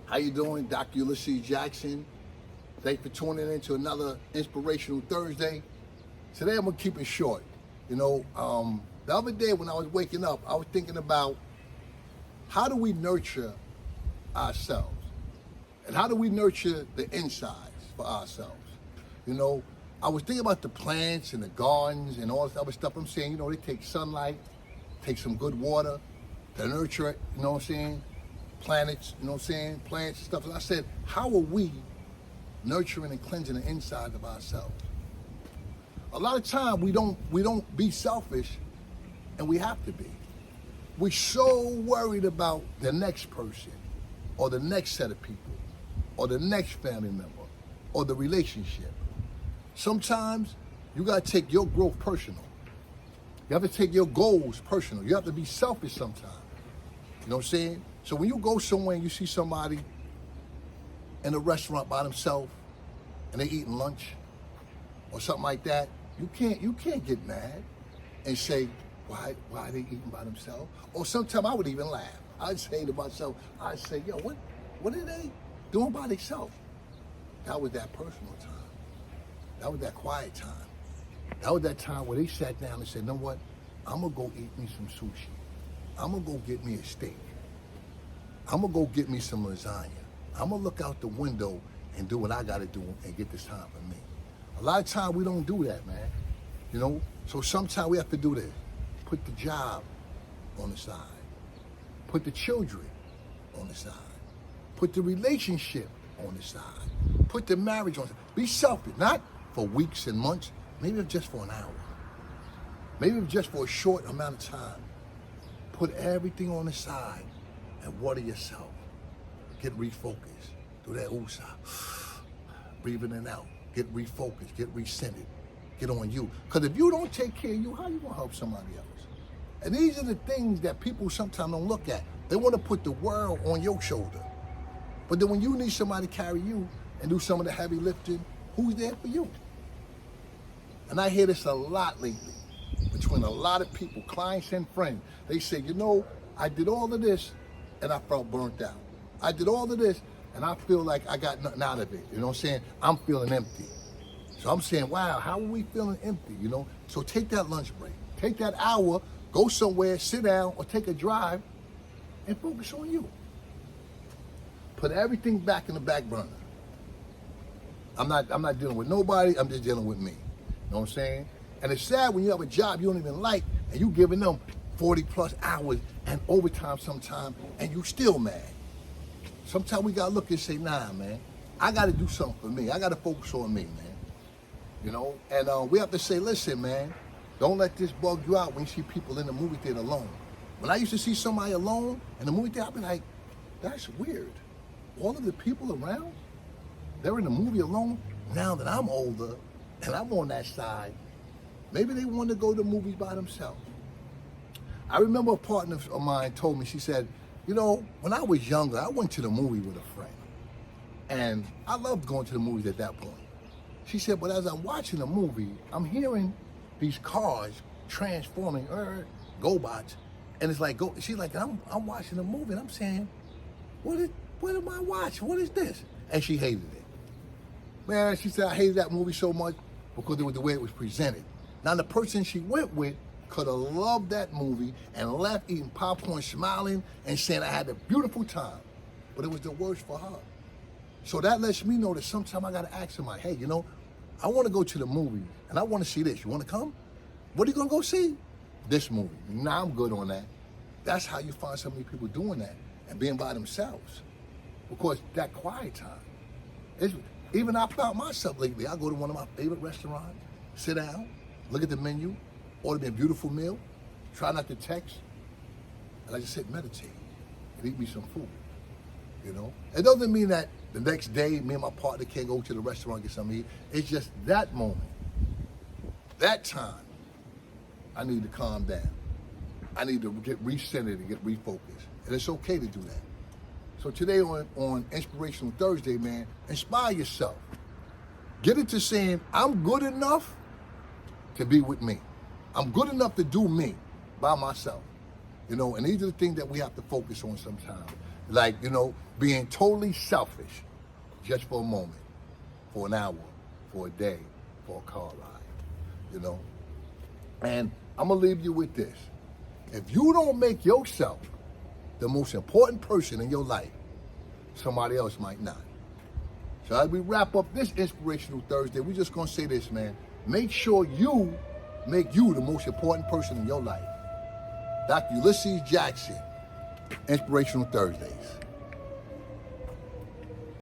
How you doing? Dr. Ulysses Jackson. Thanks for tuning in to another Inspirational Thursday. Today I'm gonna keep it short. The other day when I was waking up, I was thinking about how do we nurture ourselves? And how do we nurture the insides for ourselves? I was thinking about the plants and the gardens and all this other stuff. I'm saying, they take sunlight, take some good water to nurture it, planets, plants and stuff. And I said, how are we nurturing and cleansing the inside of ourselves? A lot of time we don't be selfish, and we have to be. We're so worried about the next person, or the next set of people, or the next family member, or the relationship. Sometimes you gotta take your growth personal. You have to take your goals personal. You have to be selfish sometimes. You know what I'm saying? So when you go somewhere and you see somebody in a restaurant by themselves and they eating lunch or something like that, you can't get mad and say, why are they eating by themselves? Or sometimes I would even laugh. I'd say to myself, yo, what are they doing by themselves? That was that personal time. That was that quiet time. That was that time where they sat down and said, you know what? I'm gonna go eat me some sushi. I'm gonna go get me a steak. I'm gonna go get me some lasagna. I'm gonna look out the window and do what I gotta do and get this time for me. A lot of times we don't do that, man. So sometimes we have to do this. Put the job on the side. Put the children on the side. Put the relationship on the side. Put the marriage on the side. Be selfish, not for weeks and months, maybe just for an hour. Maybe just for a short amount of time. Put everything on the side and water yourself. Get refocused. Do that USA. Breathing in and out. Get refocused. Get recentered. Get on you. Because if you don't take care of you, how you going to help somebody else? And these are the things that people sometimes don't look at. They want to put the world on your shoulder. But then when you need somebody to carry you and do some of the heavy lifting, who's there for you? And I hear this a lot lately between a lot of people, clients and friends. They say, I did all of this and I felt burnt out. I did all of this and I feel like I got nothing out of it. You know what I'm saying? I'm feeling empty. So I'm saying, wow, how are we feeling empty? So take that lunch break. Take that hour, go somewhere, sit down, or take a drive and focus on you. Put everything back in the back burner. I'm not dealing with nobody, I'm just dealing with me. You know what I'm saying? And it's sad when you have a job you don't even like and you giving them 40 plus hours and overtime sometime and you still mad. Sometimes we gotta look and say, nah, man, I gotta do something for me. I gotta focus on me, man. And we have to say, listen, man, don't let this bug you out when you see people in the movie theater alone. When I used to see somebody alone in the movie theater, I'd be like, that's weird. All of the people around, they're in the movie alone. Now that I'm older and I'm on that side, maybe they want to go to movies by themselves. I remember a partner of mine told me, she said, when I was younger, I went to the movie with a friend. And I loved going to the movies at that point. She said, but as I'm watching the movie, I'm hearing these cars transforming, GoBots. And it's like, she's like, I'm watching the movie and I'm saying, what am I watching? What is this? And she hated it. Man, she said, I hated that movie so much because it was the way it was presented. Now, the person she went with could have loved that movie and left eating popcorn, smiling, and saying I had a beautiful time. But it was the worst for her. So that lets me know that sometimes I got to ask somebody, hey, I want to go to the movie and I want to see this. You want to come? What are you going to go see? This movie. Nah, I'm good on that. That's how you find so many people doing that and being by themselves. Because that quiet time. Even I found myself lately. I go to one of my favorite restaurants, sit down, look at the menu, order me a beautiful meal, try not to text, and I just sit and meditate and eat me some food. It doesn't mean that the next day me and my partner can't go to the restaurant and get something to eat. It's just that moment, that time, I need to calm down. I need to get recentered and get refocused. And it's okay to do that. So today on Inspirational Thursday, man, inspire yourself. Get into saying, I'm good enough to be with me. I'm good enough to do me by myself. And these are the things that we have to focus on sometimes. Like, being totally selfish just for a moment, for an hour, for a day, for a car ride, And I'm going to leave you with this. If you don't make yourself the most important person in your life, somebody else might not. So as we wrap up this Inspirational Thursday, we're just going to say this, man. Make sure you make you the most important person in your life. Dr. Ulysses Jackson, Inspirational Thursdays.